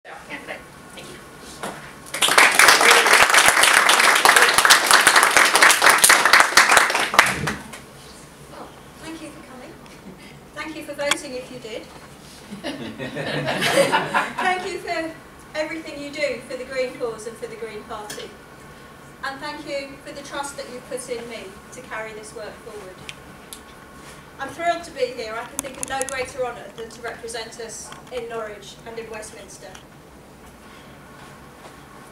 Candidate. Thank you. Well, thank you for coming. Thank you for voting if you did. Thank you for everything you do for the Green cause and for the Green Party. And thank you for the trust that you put in me to carry this work forward. I'm thrilled to be here. I can think of no greater honour than to represent us in Norwich and in Westminster.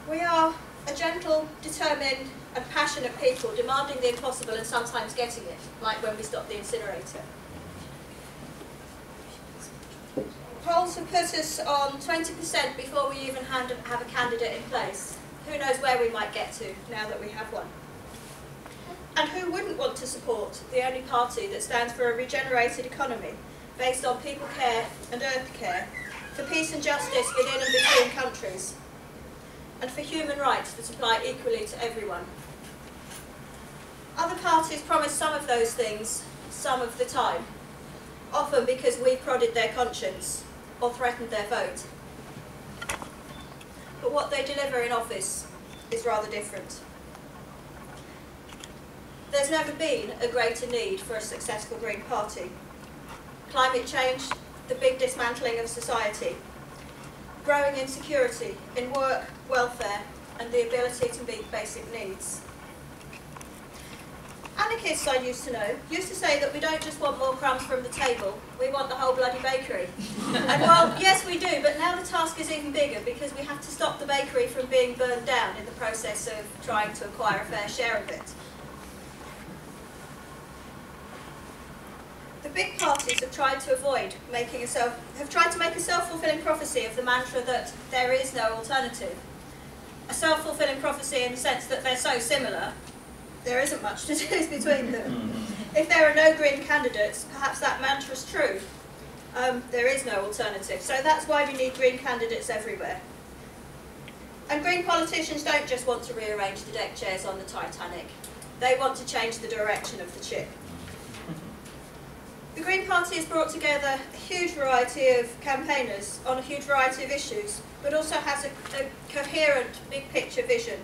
We are a gentle, determined and passionate people demanding the impossible and sometimes getting it, like when we stopped the incinerator. Polls have put us on 20% before we even have a candidate in place. Who knows where we might get to now that we have one? And who wouldn't want to support the only party that stands for a regenerated economy based on people care and earth care, for peace and justice within and between countries, and for human rights that apply equally to everyone? Other parties promise some of those things some of the time, often because we prodded their conscience or threatened their vote. But what they deliver in office is rather different. There's never been a greater need for a successful Green Party. Climate change, the big dismantling of society, growing insecurity in work, welfare, and the ability to meet basic needs. Anarchists I used to know used to say that we don't just want more crumbs from the table, we want the whole bloody bakery. And well, yes we do, but now the task is even bigger because we have to stop the bakery from being burned down in the process of trying to acquire a fair share of it. The big parties have tried to make a self-fulfilling prophecy of the mantra that there is no alternative. A self-fulfilling prophecy in the sense that they're so similar, there isn't much to choose between them. If there are no Green candidates, perhaps that mantra's true. There is no alternative. So that's why we need Green candidates everywhere. And Green politicians don't just want to rearrange the deck chairs on the Titanic. They want to change the direction of the ship. The Green Party has brought together a huge variety of campaigners on a huge variety of issues, but also has a coherent, big-picture vision.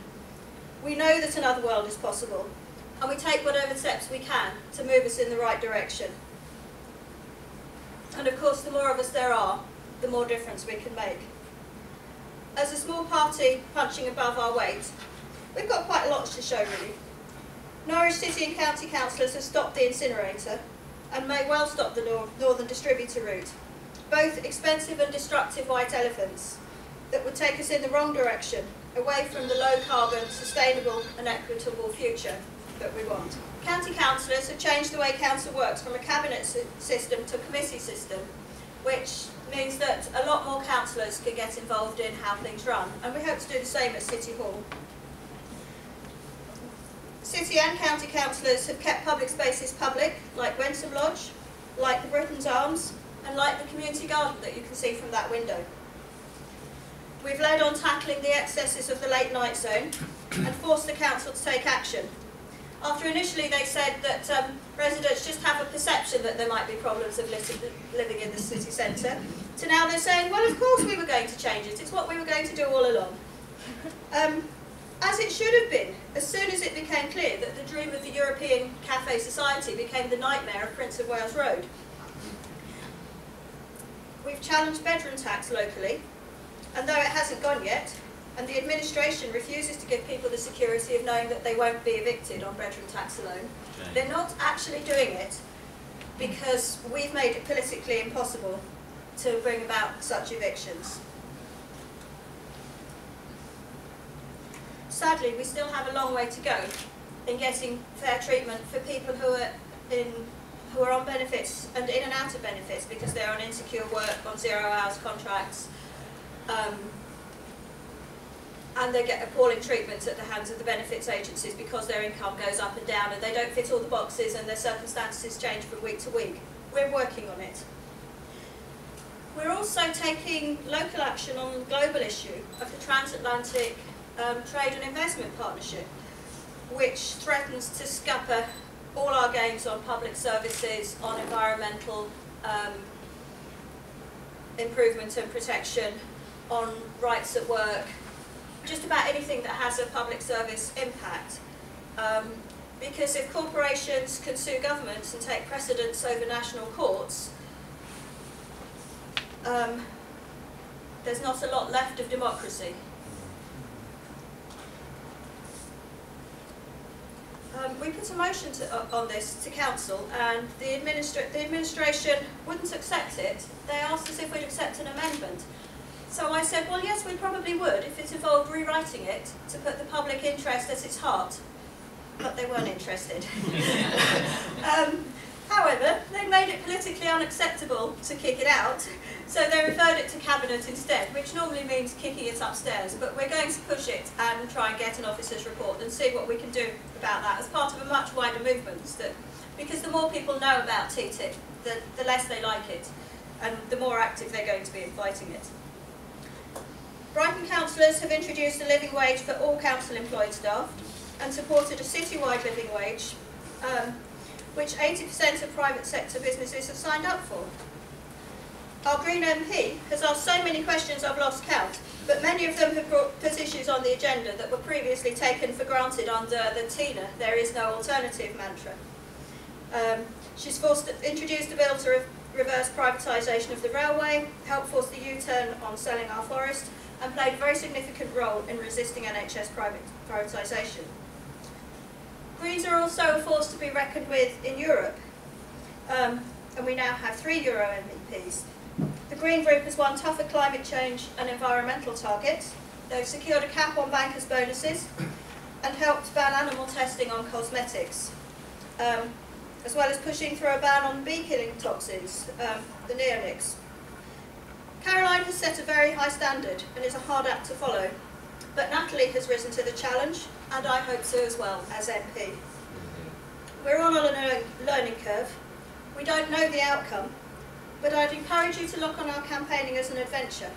We know that another world is possible, and we take whatever steps we can to move us in the right direction. And of course, the more of us there are, the more difference we can make. As a small party punching above our weight, we've got quite a lot to show, really. Norwich City and County Councillors have stopped the incinerator, and may well stop the northern distributor route. Both expensive and destructive white elephants that would take us in the wrong direction, away from the low-carbon, sustainable and equitable future that we want. County councillors have changed the way council works from a cabinet system to a committee system, which means that a lot more councillors can get involved in how things run, and we hope to do the same at City Hall. City and county councillors have kept public spaces public, like Wensum Lodge, like the Britain's Arms, and like the community garden that you can see from that window. We've led on tackling the excesses of the late night zone and forced the council to take action. After initially they said that residents just have a perception that there might be problems of living in the city centre, to now they're saying, well, of course we were going to change it, it's what we were going to do all along. As it should have been, as soon as it became clear that the dream of the European cafe society became the nightmare of Prince of Wales Road. We've challenged bedroom tax locally, and though it hasn't gone yet, and the administration refuses to give people the security of knowing that they won't be evicted on bedroom tax alone, they're not actually doing it because we've made it politically impossible to bring about such evictions. Sadly, we still have a long way to go in getting fair treatment for people who are on benefits and in and out of benefits because they're on insecure work, on 0 hours contracts, and they get appalling treatment at the hands of the benefits agencies because their income goes up and down and they don't fit all the boxes and their circumstances change from week to week. We're working on it. We're also taking local action on the global issue of the transatlantic Trade and Investment Partnership, which threatens to scupper all our gains on public services, on environmental improvement and protection, on rights at work, just about anything that has a public service impact. Because if corporations can sue governments and take precedence over national courts, there's not a lot left of democracy. We put a motion on this to council, and the administration wouldn't accept it. They asked us if we'd accept an amendment. So I said, well, yes, we probably would if it involved rewriting it to put the public interest at its heart. But they weren't interested. However, they made it politically unacceptable to kick it out, so they referred it to Cabinet instead, which normally means kicking it upstairs, but we're going to push it and try and get an officer's report and see what we can do about that as part of a much wider movement, because the more people know about TTIP, the less they like it, and the more active they're going to be in fighting it. Brighton councillors have introduced a living wage for all council-employed staff and supported a citywide living wage, which 80% of private sector businesses have signed up for. Our Green MP has asked so many questions I've lost count, but many of them have put issues on the agenda that were previously taken for granted under the TINA, there is no alternative mantra. She's introduced a bill to reverse privatisation of the railway, helped force the U-turn on selling our forest, and played a very significant role in resisting NHS privatisation. Greens are also a force to be reckoned with in Europe, and we now have 3 Euro MEPs. The Green Group has won tougher climate change and environmental targets. They've secured a cap on bankers' bonuses and helped ban animal testing on cosmetics, as well as pushing through a ban on bee-killing toxins, the neonics. Caroline has set a very high standard and is a hard act to follow, but Natalie has risen to the challenge, and I hope so as well, as MP. We're on a learning curve. We don't know the outcome, but I'd encourage you to look on our campaigning as an adventure.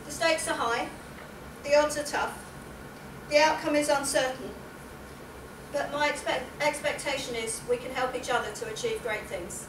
The stakes are high, the odds are tough, the outcome is uncertain, but my expectation is we can help each other to achieve great things.